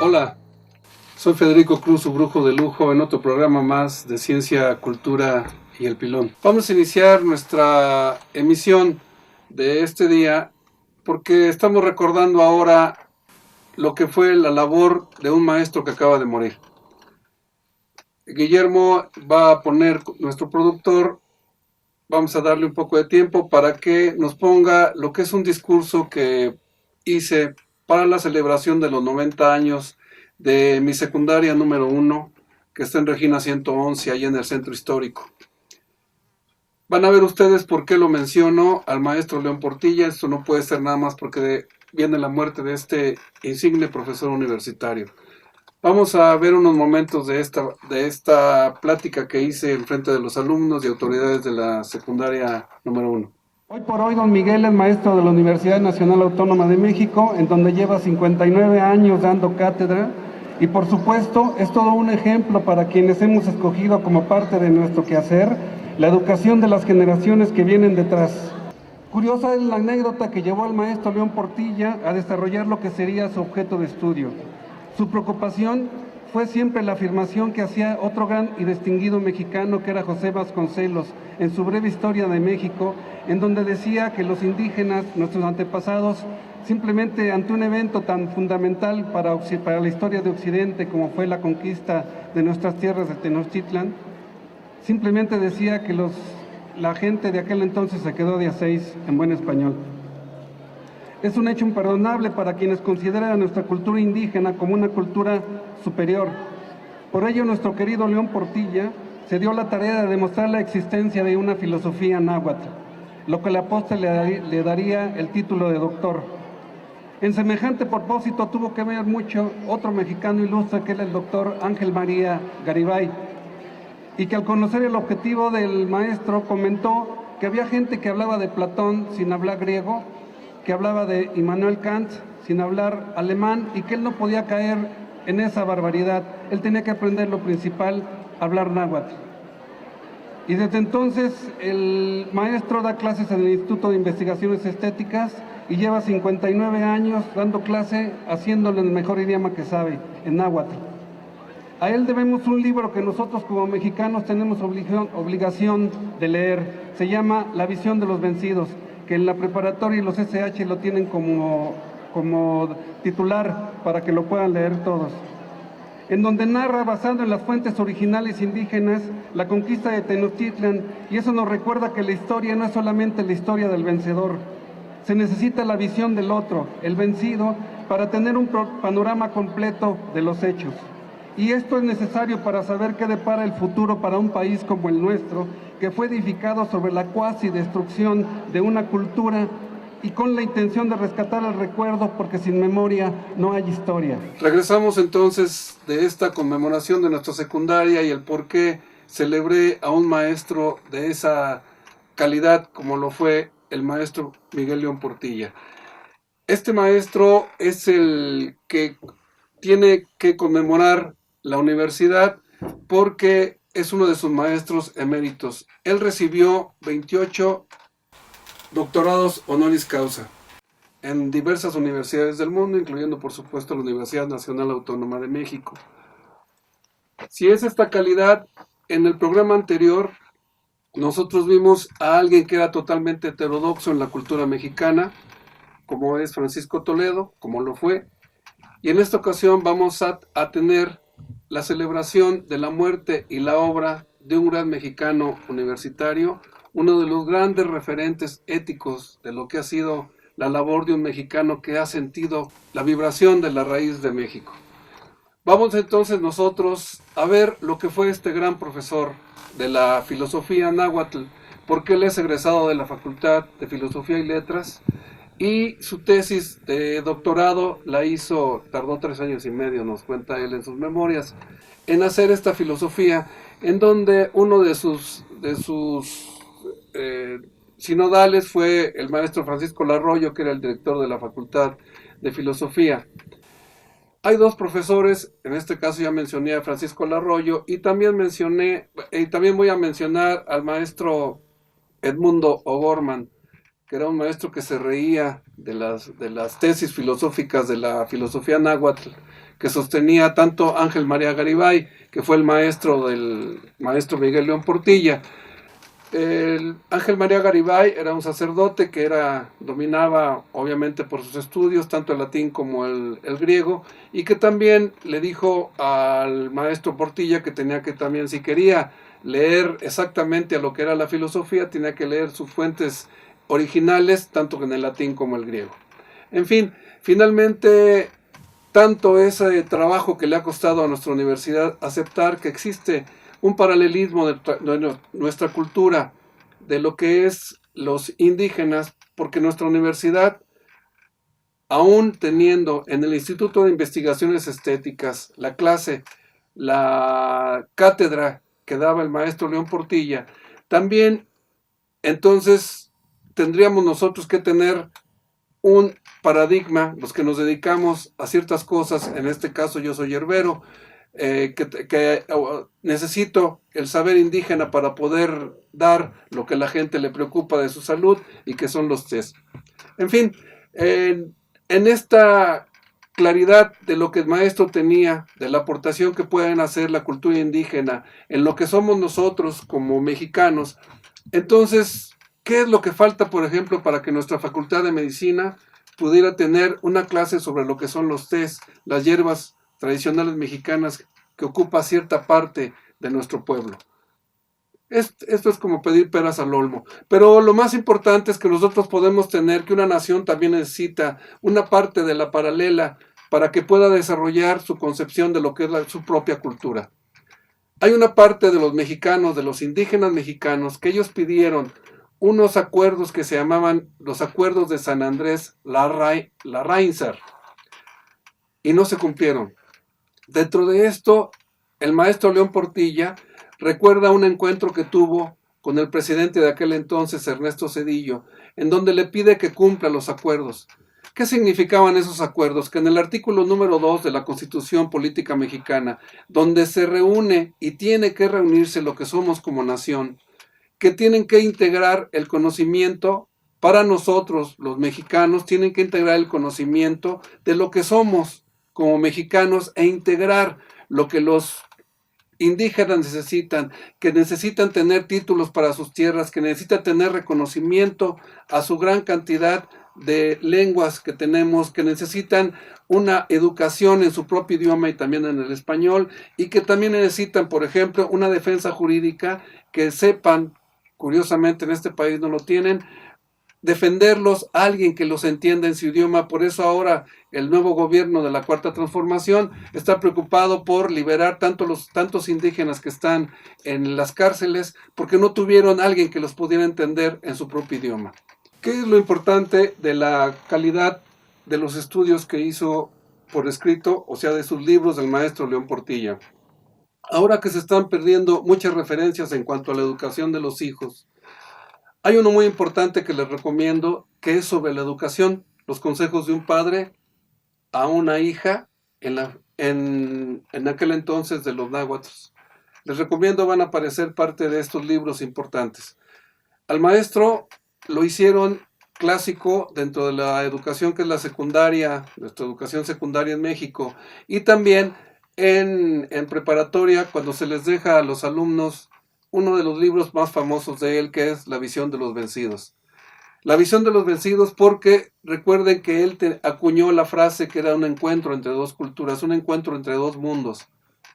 Hola, soy Federico Cruz, su brujo de lujo, en otro programa más de Ciencia, Cultura y el Pilón. Vamos a iniciar nuestra emisión de este día porque estamos recordando ahora lo que fue la labor de un maestro que acaba de morir. Guillermo va a poner, nuestro productor, vamos a darle un poco de tiempo para que nos ponga lo que es un discurso que hice para la celebración de los 90 años de mi secundaria número 1, que está en Regina 111, ahí en el centro histórico. Van a ver ustedes por qué lo menciono al maestro León Portilla. Esto no puede ser nada más porque viene la muerte de este insigne profesor universitario. Vamos a ver unos momentos de esta plática que hice en frente de los alumnos y autoridades de la secundaria número 1. Hoy por hoy, don Miguel es maestro de la Universidad Nacional Autónoma de México, en donde lleva 59 años dando cátedra, y por supuesto es todo un ejemplo para quienes hemos escogido como parte de nuestro quehacer la educación de las generaciones que vienen detrás. Curiosa es la anécdota que llevó al maestro León Portilla a desarrollar lo que sería su objeto de estudio. Su preocupación fue siempre la afirmación que hacía otro gran y distinguido mexicano, que era José Vasconcelos, en su breve historia de México, en donde decía que los indígenas, nuestros antepasados, simplemente ante un evento tan fundamental para la historia de Occidente como fue la conquista de nuestras tierras de Tenochtitlan, simplemente decía que la gente de aquel entonces se quedó de a 6 en buen español. Es un hecho imperdonable para quienes consideran a nuestra cultura indígena como una cultura superior. Por ello, nuestro querido León Portilla se dio la tarea de demostrar la existencia de una filosofía náhuatl, lo que al apóstol le daría el título de doctor. En semejante propósito tuvo que ver mucho otro mexicano ilustre, que era el doctor Ángel María Garibay, y que al conocer el objetivo del maestro comentó que había gente que hablaba de Platón sin hablar griego, que hablaba de Immanuel Kant sin hablar alemán, y que él no podía caer en esa barbaridad. Él tenía que aprender lo principal, hablar náhuatl. Y desde entonces el maestro da clases en el Instituto de Investigaciones Estéticas y lleva 59 años dando clase, haciéndolo en el mejor idioma que sabe, en náhuatl. A él debemos un libro que nosotros como mexicanos tenemos obligación de leer. Se llama La visión de los vencidos, que en la preparatoria y los SH lo tienen como titular para que lo puedan leer todos, en donde narra, basado en las fuentes originales indígenas, la conquista de Tenochtitlan, y eso nos recuerda que la historia no es solamente la historia del vencedor. Se necesita la visión del otro, el vencido, para tener un panorama completo de los hechos. Y esto es necesario para saber qué depara el futuro para un país como el nuestro, que fue edificado sobre la cuasi destrucción de una cultura y con la intención de rescatar el recuerdo, porque sin memoria no hay historia. Regresamos entonces de esta conmemoración de nuestra secundaria y el por qué celebré a un maestro de esa calidad como lo fue el maestro Miguel León Portilla. Este maestro es el que tiene que conmemorar la universidad porque es uno de sus maestros eméritos. Él recibió 28 doctorados honoris causa en diversas universidades del mundo, incluyendo por supuesto la Universidad Nacional Autónoma de México. Si es esta calidad, en el programa anterior nosotros vimos a alguien que era totalmente heterodoxo en la cultura mexicana, como es Francisco Toledo, como lo fue, y en esta ocasión vamos a tener la celebración de la muerte y la obra de un gran mexicano universitario, uno de los grandes referentes éticos de lo que ha sido la labor de un mexicano que ha sentido la vibración de la raíz de México. Vamos entonces nosotros a ver lo que fue este gran profesor de la filosofía náhuatl, porque él es egresado de la Facultad de Filosofía y Letras, y su tesis de doctorado la hizo, tardó 3 años y medio, nos cuenta él en sus memorias, en hacer esta filosofía, en donde uno de sus sinodales fue el maestro Francisco Larroyo, que era el director de la Facultad de Filosofía. Hay dos profesores, en este caso ya mencioné a Francisco Larroyo, y también voy a mencionar al maestro Edmundo O'Gorman, que era un maestro que se reía las tesis filosóficas de la filosofía náhuatl que sostenía tanto Ángel María Garibay, que fue el maestro del maestro Miguel León Portilla. El Ángel María Garibay era un sacerdote que dominaba obviamente por sus estudios tanto el latín como el griego, y que también le dijo al maestro Portilla que tenía que también, si quería leer exactamente a lo que era la filosofía, tenía que leer sus fuentes originales tanto en el latín como el griego. En fin, finalmente, tanto ese trabajo que le ha costado a nuestra universidad aceptar que existe un paralelismo de nuestra cultura, de lo que es los indígenas, porque nuestra universidad, aún teniendo en el Instituto de Investigaciones Estéticas la cátedra que daba el maestro León Portilla, también entonces tendríamos nosotros que tener un paradigma, los que nos dedicamos a ciertas cosas, en este caso yo soy herbero, que necesito el saber indígena para poder dar lo que a la gente le preocupa de su salud, y que son los test. En fin, en esta claridad de lo que el maestro tenía, de la aportación que pueden hacer la cultura indígena en lo que somos nosotros como mexicanos, entonces, ¿qué es lo que falta, por ejemplo, para que nuestra Facultad de Medicina pudiera tener una clase sobre lo que son los tés, las hierbas tradicionales mexicanas que ocupa cierta parte de nuestro pueblo? Esto es como pedir peras al olmo. Pero lo más importante es que nosotros podemos tener, que una nación también necesita una parte de la paralela para que pueda desarrollar su concepción de lo que es su propia cultura. Hay una parte de los mexicanos, de los indígenas mexicanos, que ellos pidieron unos acuerdos que se llamaban los acuerdos de San Andrés Larraínzar, y no se cumplieron. Dentro de esto, el maestro León Portilla recuerda un encuentro que tuvo con el presidente de aquel entonces, Ernesto Zedillo, en donde le pide que cumpla los acuerdos. ¿Qué significaban esos acuerdos? Que en el artículo número 2 de la Constitución Política Mexicana, donde se reúne y tiene que reunirse lo que somos como nación, que tienen que integrar el conocimiento, para nosotros los mexicanos, tienen que integrar el conocimiento de lo que somos como mexicanos, e integrar lo que los indígenas necesitan, que necesitan tener títulos para sus tierras, que necesitan tener reconocimiento a su gran cantidad de lenguas que tenemos, que necesitan una educación en su propio idioma y también en el español, y que también necesitan, por ejemplo, una defensa jurídica, que sepan, curiosamente en este país no lo tienen, defenderlos a alguien que los entienda en su idioma. Por eso ahora el nuevo gobierno de la Cuarta Transformación está preocupado por liberar tantos indígenas que están en las cárceles, porque no tuvieron a alguien que los pudiera entender en su propio idioma. ¿Qué es lo importante de la calidad de los estudios que hizo por escrito, o sea, de sus libros del maestro León Portilla? Ahora que se están perdiendo muchas referencias en cuanto a la educación de los hijos, hay uno muy importante que les recomiendo, que es sobre la educación, los consejos de un padre a una hija en aquel entonces de los náhuatls. Les recomiendo, van a aparecer parte de estos libros importantes. Al maestro lo hicieron clásico dentro de la educación que es la secundaria, nuestra educación secundaria en México, y también en preparatoria, cuando se les deja a los alumnos uno de los libros más famosos de él, que es La visión de los vencidos. La visión de los vencidos, porque recuerden que él acuñó la frase que era un encuentro entre dos culturas, un encuentro entre dos mundos,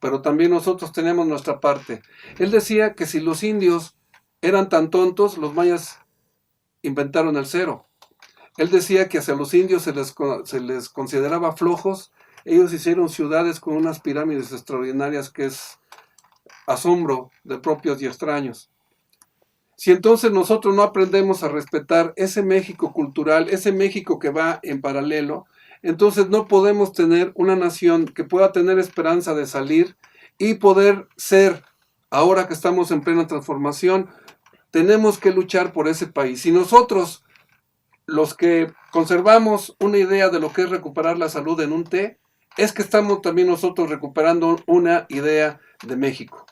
pero también nosotros tenemos nuestra parte. Él decía que si los indios eran tan tontos, los mayas inventaron el cero. Él decía que hacia los indios se les consideraba flojos. Ellos hicieron ciudades con unas pirámides extraordinarias que es asombro de propios y extraños. Si entonces nosotros no aprendemos a respetar ese México cultural, ese México que va en paralelo, entonces no podemos tener una nación que pueda tener esperanza de salir y poder ser, ahora que estamos en plena transformación, tenemos que luchar por ese país. Si nosotros, los que conservamos una idea de lo que es recuperar la salud en un té, es que estamos también nosotros recuperando una idea de México.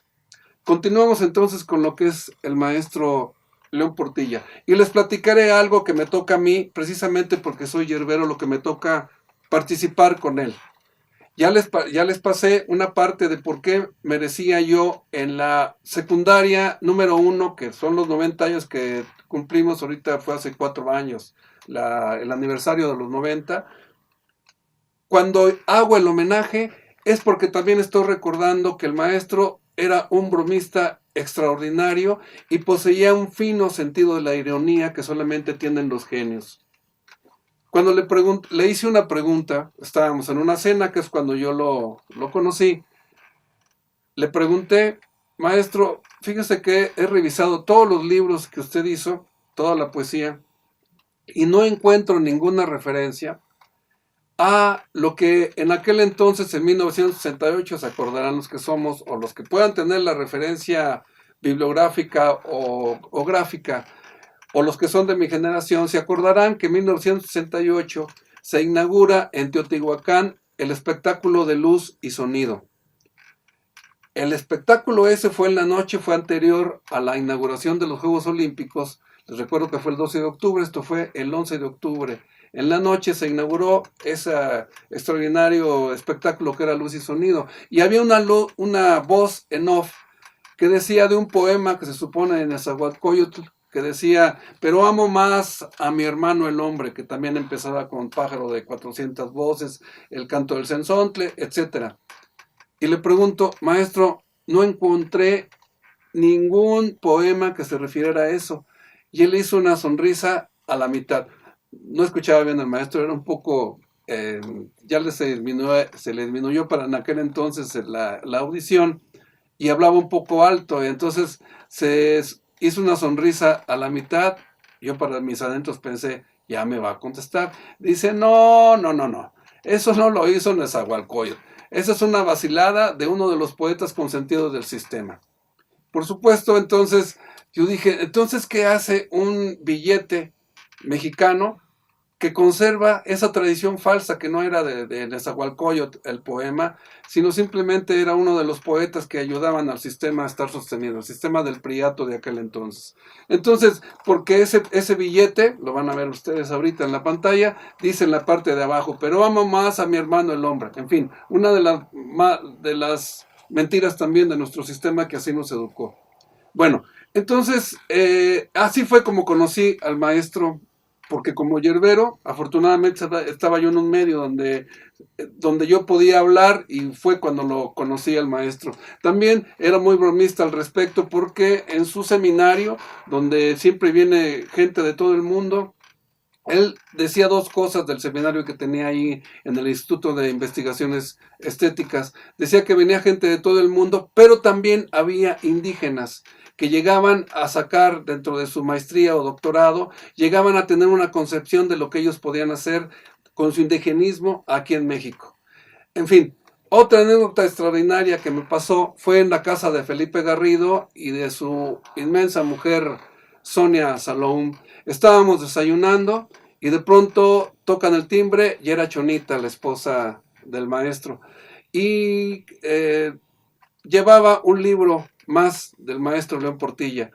Continuamos entonces con lo que es el maestro León Portilla. Y les platicaré algo que me toca a mí, precisamente porque soy yerbero, lo que me toca participar con él. Ya les pasé una parte de por qué merecía yo en la secundaria número 1, que son los 90 años que cumplimos, ahorita fue hace 4 años, el aniversario de los 90. Cuando hago el homenaje es porque también estoy recordando que el maestro era un bromista extraordinario y poseía un fino sentido de la ironía que solamente tienen los genios. Cuando le hice una pregunta, estábamos en una cena, que es cuando yo lo conocí, le pregunté, maestro, fíjese que he revisado todos los libros que usted hizo, toda la poesía, y no encuentro ninguna referencia a lo que en aquel entonces, en 1968, se acordarán los que somos, o los que puedan tener la referencia bibliográfica o gráfica, o los que son de mi generación, se acordarán que en 1968 se inaugura en Teotihuacán el espectáculo de luz y sonido. El espectáculo ese fue en la noche, fue anterior a la inauguración de los Juegos Olímpicos. Les recuerdo que fue el 12 de octubre, esto fue el 11 de octubre. En la noche se inauguró ese extraordinario espectáculo que era luz y sonido. Y había una voz en off que decía de un poema que se supone en Nezahualcóyotl, que decía, pero amo más a mi hermano el hombre, que también empezaba con Pájaro de 400 voces, El canto del cenzontle, etc. Y le pregunto, maestro, no encontré ningún poema que se refiriera a eso. Y él hizo una sonrisa a la mitad. No escuchaba bien al maestro, era un poco, ya se le disminuyó para en aquel entonces la audición, y hablaba un poco alto, entonces se hizo una sonrisa a la mitad. Yo para mis adentros pensé, ya me va a contestar. Dice, no, eso no lo hizo Nezahualcóyotl. Esa es una vacilada de uno de los poetas consentidos del sistema. Por supuesto, entonces, yo dije, entonces, ¿qué hace un billete mexicano que conserva esa tradición falsa que no era de Nezahualcóyotl el poema, sino simplemente era uno de los poetas que ayudaban al sistema a estar sostenido, el sistema del priato de aquel entonces? Entonces, porque ese billete, lo van a ver ustedes ahorita en la pantalla, dice en la parte de abajo, pero amo más a mi hermano el hombre. En fin, una de las mentiras también de nuestro sistema que así nos educó. Bueno, entonces, así fue como conocí al maestro, porque como yerbero, afortunadamente estaba yo en un medio donde yo podía hablar, y fue cuando lo conocí al maestro. También era muy bromista al respecto, porque en su seminario, donde siempre viene gente de todo el mundo, él decía dos cosas del seminario que tenía ahí en el Instituto de Investigaciones Estéticas. Decía que venía gente de todo el mundo, pero también había indígenas que llegaban a sacar dentro de su maestría o doctorado, llegaban a tener una concepción de lo que ellos podían hacer con su indigenismo aquí en México. En fin, otra anécdota extraordinaria que me pasó fue en la casa de Felipe Garrido y de su inmensa mujer Sonia Salom. Estábamos desayunando y de pronto tocan el timbre y era Chonita, la esposa del maestro. Y llevaba un libro más del maestro León Portilla.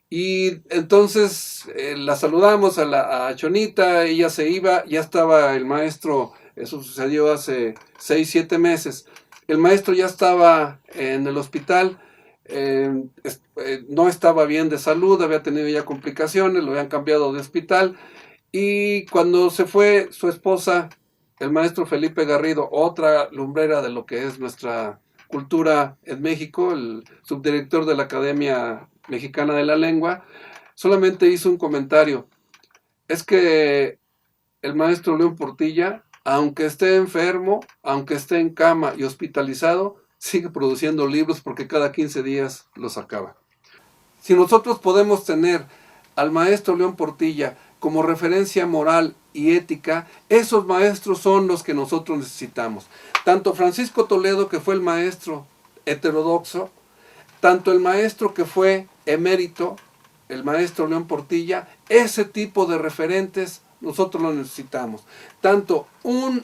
Y entonces la saludamos a Chonita, ella se iba, ya estaba el maestro, eso sucedió hace 6, 7 meses. El maestro ya estaba en el hospital, no estaba bien de salud, había tenido ya complicaciones, lo habían cambiado de hospital. Y cuando se fue su esposa, el maestro Felipe Garrido, otra lumbrera de lo que es nuestra cultura en México, el subdirector de la Academia Mexicana de la Lengua, solamente hizo un comentario. Es que el maestro León Portilla, aunque esté enfermo, aunque esté en cama y hospitalizado, sigue produciendo libros porque cada 15 días los acaba. Si nosotros podemos tener al maestro León Portilla como referencia moral y ética, esos maestros son los que nosotros necesitamos. Tanto Francisco Toledo, que fue el maestro heterodoxo, tanto el maestro que fue emérito, el maestro León Portilla, ese tipo de referentes nosotros lo necesitamos. Tanto un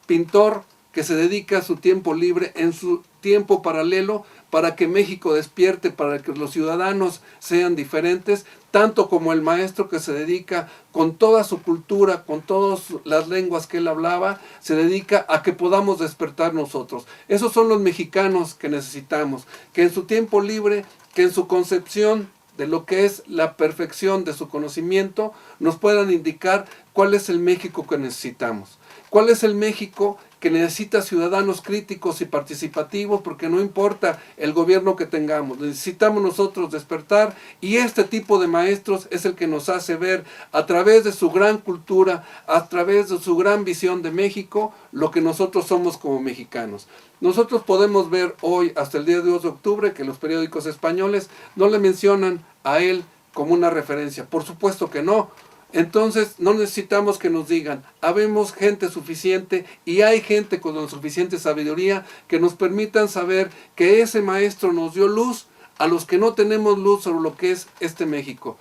pintor que se dedica a su tiempo libre, en su tiempo paralelo para que México despierte, para que los ciudadanos sean diferentes, tanto como el maestro que se dedica con toda su cultura, con todas las lenguas que él hablaba, se dedica a que podamos despertar nosotros. Esos son los mexicanos que necesitamos, que en su tiempo libre, que en su concepción de lo que es la perfección de su conocimiento, nos puedan indicar cuál es el México que necesitamos. ¿Cuál es el México que necesita ciudadanos críticos y participativos? Porque no importa el gobierno que tengamos, necesitamos nosotros despertar, y este tipo de maestros es el que nos hace ver a través de su gran cultura, a través de su gran visión de México, lo que nosotros somos como mexicanos. Nosotros podemos ver hoy, hasta el día 2 de octubre, que los periódicos españoles no le mencionan a él como una referencia. Por supuesto que no. Entonces no necesitamos que nos digan, habemos gente suficiente y hay gente con la suficiente sabiduría que nos permitan saber que ese maestro nos dio luz a los que no tenemos luz sobre lo que es este México.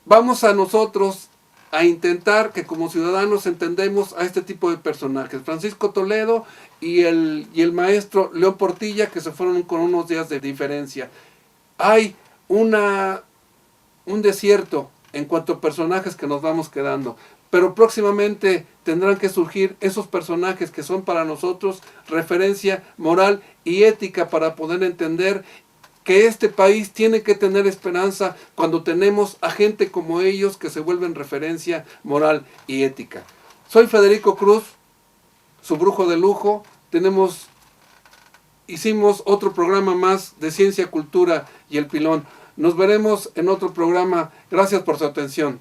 Vamos a nosotros a intentar que como ciudadanos entendemos a este tipo de personajes, Francisco Toledo y el maestro León Portilla, que se fueron con unos días de diferencia. Hay un desierto en cuanto a personajes que nos vamos quedando, pero próximamente tendrán que surgir esos personajes que son para nosotros referencia moral y ética para poder entender que este país tiene que tener esperanza cuando tenemos a gente como ellos que se vuelven referencia moral y ética. Soy Federico Cruz, su brujo de lujo. Hicimos otro programa más de Ciencia, Cultura y El Pilón. Nos veremos en otro programa. Gracias por su atención.